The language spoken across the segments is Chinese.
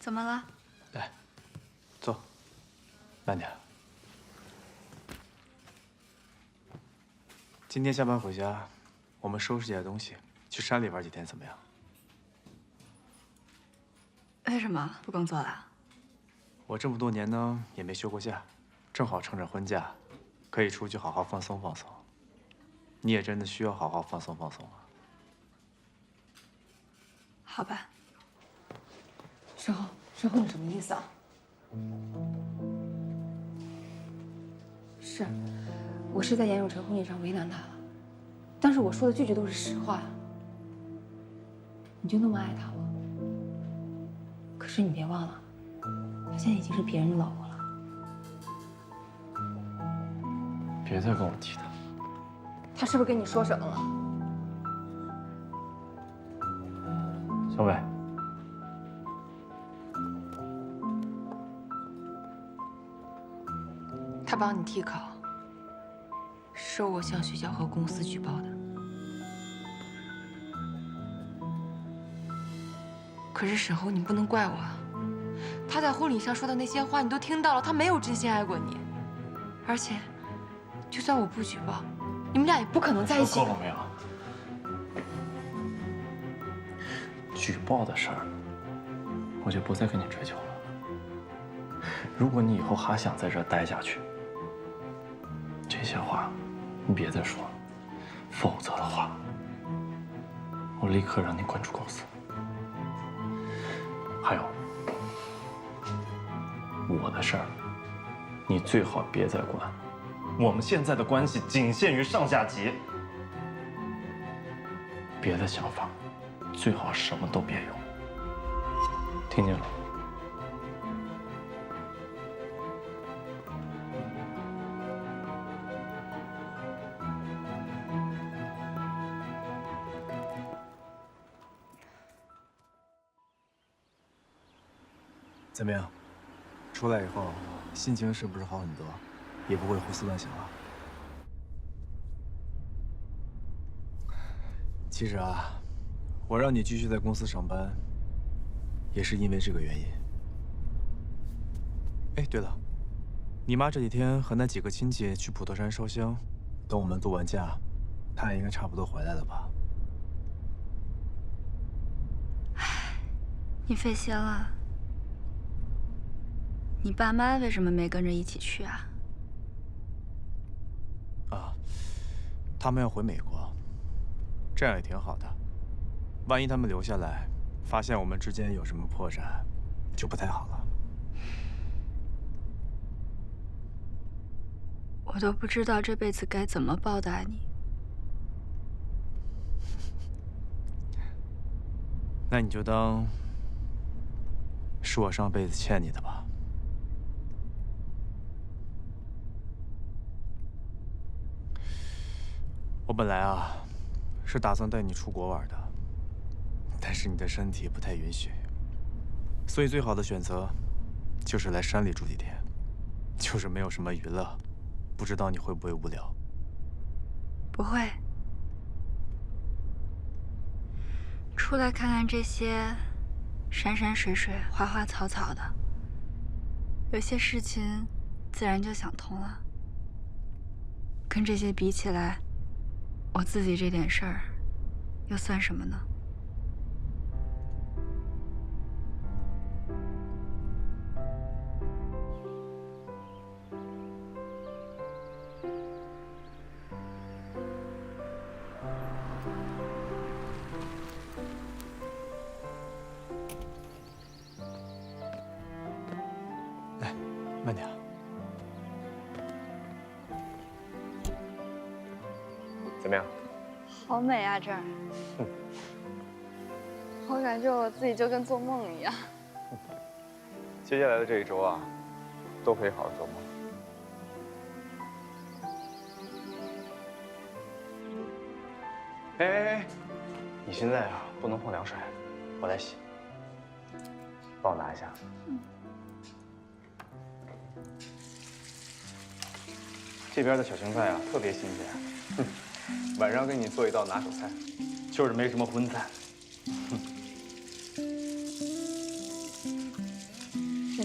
怎么了？来，坐，慢点。今天下班回家，我们收拾些东西，去山里玩几天，怎么样？为什么不工作了？我这么多年呢，也没休过假，正好趁着婚假，可以出去好好放松放松。你也真的需要好好放松放松啊。好吧。申后，你什么意思啊？是，我是在严永成婚礼上为难他了，但是我说的句句都是实话。你就那么爱他吗？可是你别忘了，他现在已经是别人的老婆了。别再跟我提他。他是不是跟你说什么了？小伟，他帮你替考，是我向学校和公司举报的。可是沈侯，你不能怪我啊！他在婚礼上说的那些话，你都听到了，他没有真心爱过你。而且，就算我不举报，你们俩也不可能在一起。够了没有？举报的事儿，我就不再跟你追究了。如果你以后还想在这儿待下去，这些话你别再说了，否则的话，我立刻让你滚出公司。还有，我的事儿，你最好别再管。我们现在的关系仅限于上下级，别的想法最好什么都别有。听见了？怎么样？出来以后，心情是不是好很多？也不会胡思乱想了。其实啊，我让你继续在公司上班，也是因为这个原因。哎，对了，你妈这几天和那几个亲戚去普陀山烧香，等我们度完假，她也应该差不多回来了吧？你费心了。你爸妈为什么没跟着一起去啊？啊，他们要回美国，这样也挺好的。万一他们留下来，发现我们之间有什么破绽，就不太好了。我都不知道这辈子该怎么报答你。那你就当是我上辈子欠你的吧。我本来啊，是打算带你出国玩的，但是你的身体不太允许，所以最好的选择就是来山里住几天，就是没有什么娱乐，不知道你会不会无聊？不会。出来看看这些山山水水、花花草草的，有些事情自然就想通了。跟这些比起来，我自己这点事儿又算什么呢？来，慢点。怎么样？好美啊，这儿！我感觉我自己就跟做梦一样。接下来的这一周啊，都可以好好做梦。哎，你现在啊不能碰凉水，我来洗。帮我拿一下。这边的小青菜啊特别新鲜，晚上给你做一道拿手菜，就是没什么荤菜。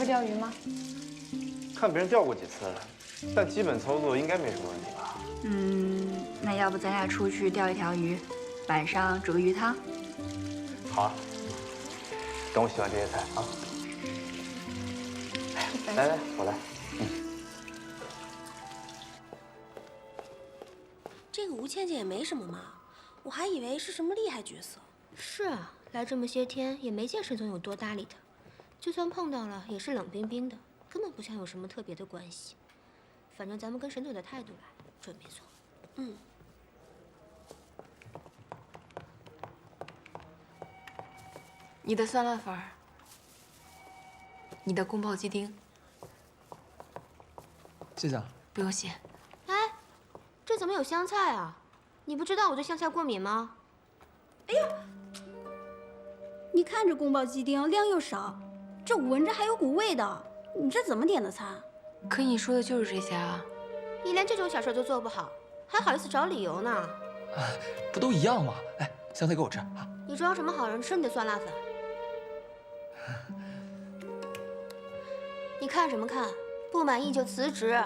会钓鱼吗？看别人钓过几次，但基本操作应该没什么问题吧？那要不咱俩出去钓一条鱼，晚上煮个鱼汤？好啊，等我洗完这些菜啊。来来，我来。这个吴倩倩也没什么嘛，我还以为是什么厉害角色。是啊，来这么些天也没见沈总有多搭理她，就算碰到了也是冷冰冰的，根本不像有什么特别的关系。反正咱们跟沈总的态度来，准没错。你的酸辣粉儿，你的宫保鸡丁，谢谢啊。不用谢。哎，这怎么有香菜啊？你不知道我对香菜过敏吗？你看这宫保鸡丁量又少，这闻着还有股味道，你这怎么点的餐？可你说的就是这些啊。你连这种小事都做不好，还好意思找理由呢？不都一样吗？来，香菜给我吃啊！你装什么好人吃你的酸辣粉？你看什么看？不满意就辞职。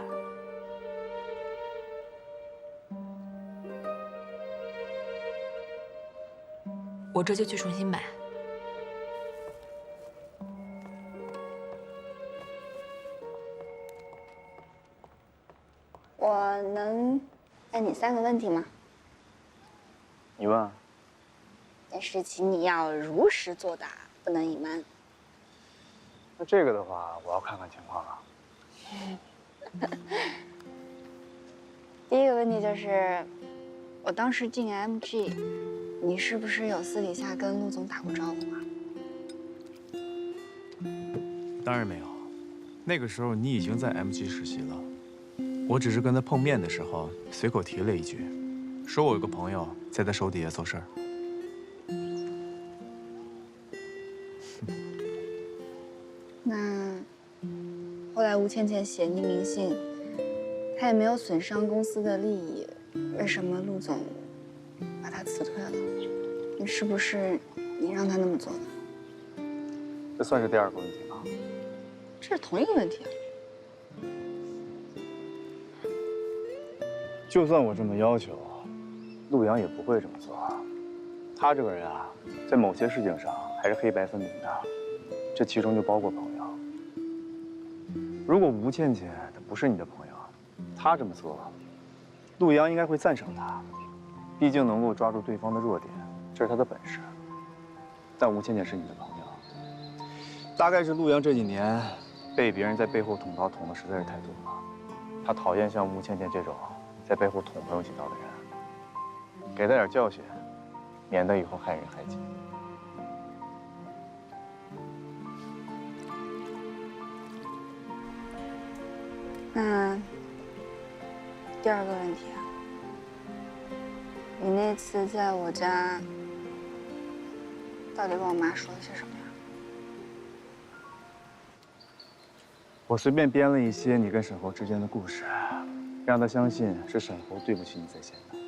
我这就去重新买。我能问你3个问题吗？你问啊。但是请你要如实作答，不能隐瞒。那这个的话，我要看看情况了。第一个问题就是，我当时进 MG， 你是不是有私底下跟陆总打过招呼啊？当然没有，那个时候你已经在 MG 实习了，我只是跟他碰面的时候随口提了一句，说我有个朋友在他手底下做事儿。那后来吴倩倩写匿名信，她也没有损伤公司的利益，为什么陆总把她辞退了？你是不是你让他那么做的？这算是第2个问题吗？这是同一个问题啊。就算我这么要求，陆阳也不会这么做。他这个人啊，在某些事情上还是黑白分明的，这其中就包括朋友。如果吴倩倩她不是你的朋友，她这么做，陆阳应该会赞赏她，毕竟能够抓住对方的弱点，这是他的本事。但吴倩倩是你的朋友，大概是陆阳这几年被别人在背后捅刀捅的实在是太多了，他讨厌像吴倩倩这种在背后捅朋友几刀的人，给他点教训，免得以后害人害己。那第2个问题啊，你那次在我家到底跟我妈说了些什么呀？我随便编了一些你跟沈侯之间的故事，让他相信是沈侯对不起你才写的。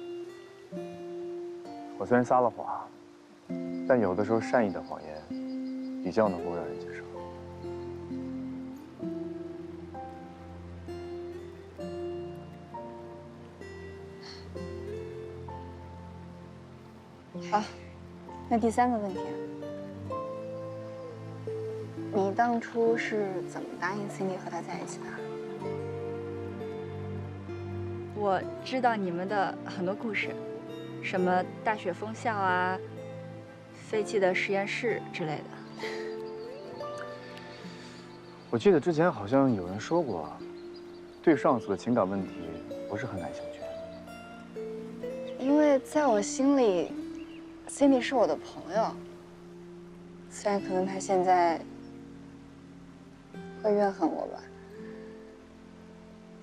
我虽然撒了谎，但有的时候善意的谎言比较能够让人接受。好，那第3个问题啊，你当初是怎么答应 Cindy 和他在一起的？我知道你们的很多故事，什么大雪封校啊、废弃的实验室之类的。我记得之前好像有人说过，对上司的情感问题不是很感兴趣。因为在我心里 ，Cindy 是我的朋友，虽然可能他现在会怨恨我吧，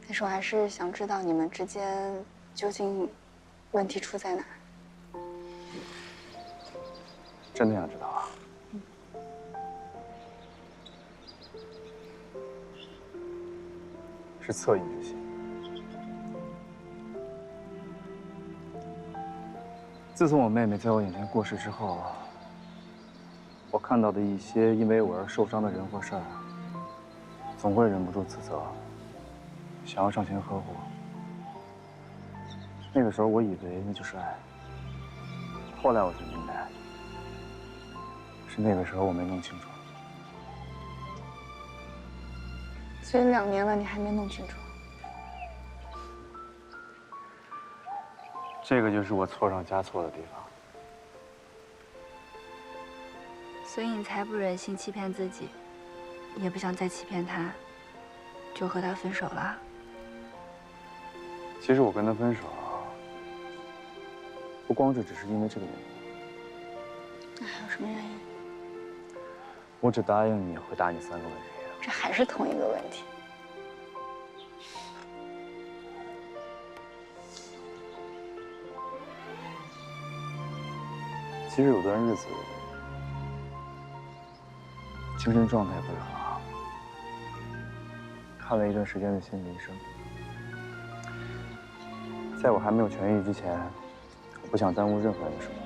但是我还是想知道你们之间究竟问题出在哪儿。真的想知道啊？是恻隐之心。自从我妹妹在我眼前过世之后，我看到的一些因为我而受伤的人或事儿，总会忍不住自责，想要上前呵护。那个时候我以为那就是爱，后来我才明白，是那个时候我没弄清楚。所以2年了，你还没弄清楚。这个就是我错上加错的地方。所以你才不忍心欺骗自己，也不想再欺骗他，就和他分手了。其实我跟他分手，不光是只是因为这个原因。那还有什么原因？我只答应你回答你3个问题。这还是同一个问题。其实有段日子，精神状态不是很好，看了一段时间的心理医生。在我还没有痊愈之前，我不想耽误任何人的生活。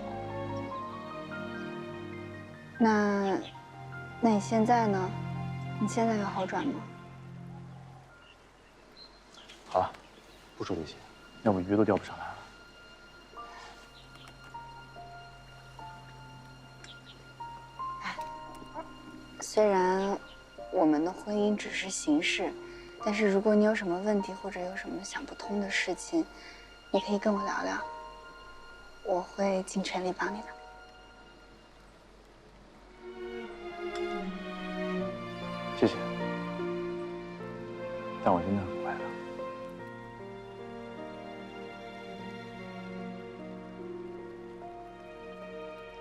那你现在呢？你现在有好转吗？好了，不说这些，要不鱼都钓不上来了。虽然我们的婚姻只是形式，但是如果你有什么问题或者有什么想不通的事情，你可以跟我聊聊，我会尽全力帮你的。谢谢，但我真的很